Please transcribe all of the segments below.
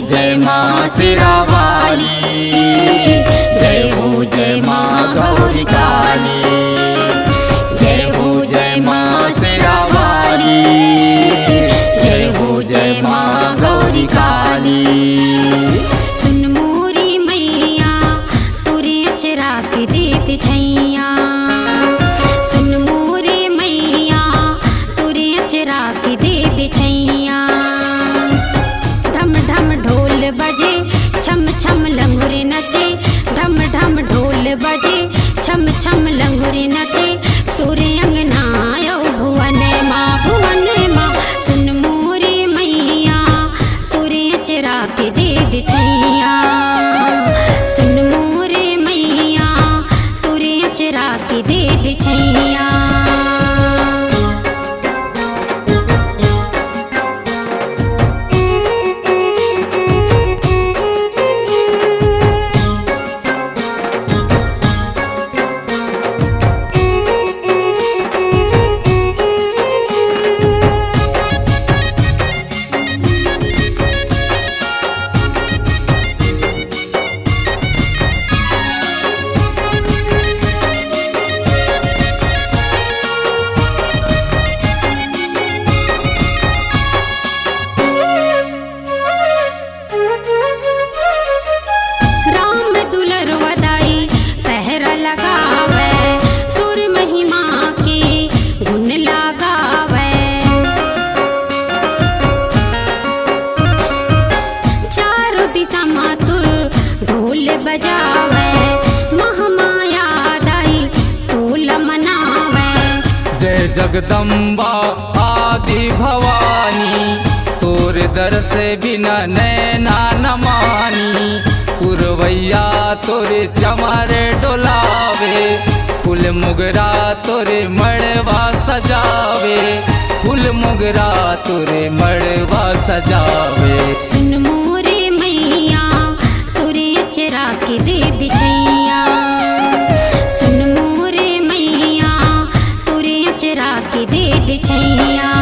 जय माँ सिरावाली, जय हो जय माँ गौरी काली, जय हो जय माँ सिरावाली, जय हो जय माँ गौरी काली। सुन मोरी मैया तोरे अचरा के देत छैया, सुन मोरे मैया तोरे अचरा के देत छैया। ढम ढम ढोल बजे छम छम लंगुरे नचे, ढम ढम ढोल बजे छम छम लंगुरे नचे। तोरे अंगना आयो भुवन माँ, भुवन माँ। सुन मोरे मैया तोरे अचरा के देत छैया, सुन मोरे मैया तोरे अचरा के देत छैया। बजावे महामाया दाई तोल मनावे। जय जगदम्बा आदि भवानी, तोर दर से बिना नैना न मानी। पुरवैया तोरे चमर डोलावे, फूल मुगरा तोरे मड़वा सजावे, फूल मुगरा तोरे मड़वा सजावे। सुन मोरे मैया तोरे अचरा के देत छैया, सुन मोरे मैया तोरे अचरा के देत छैया।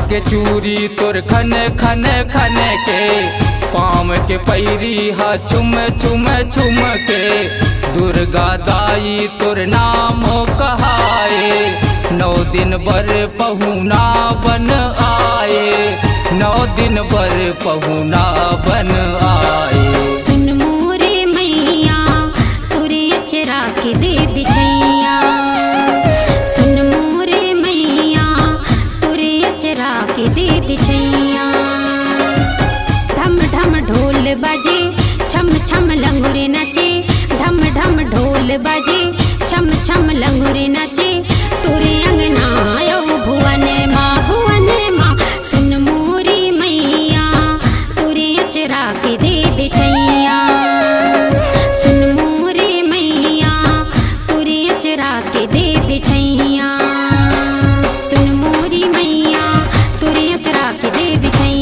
के चूरी तोर खन खन खन के, पाँव के पैरी हा चुम चुम चुम के। दुर्गा दाई तोर नाम कहाए, 9 दिन बर पहुना बन आए, 9 दिन बर पहुना बन आए। सुन मोरे मैया तोरे अचरा के देत छैया, सुन मोरे मैया तोरे अचरा के देत छैया। ढम ढम ढोल बजे छम छम लंगुरे नचे, ढम ढम ढोल बजे छम छम लंगुरे नचे। तोरे अंगना आयो भुवन माँ, भुवन माँ। सुन मोरी मैया के दे दे छैया सुन मोरी मैया तोरे अचरा के दे दे छैया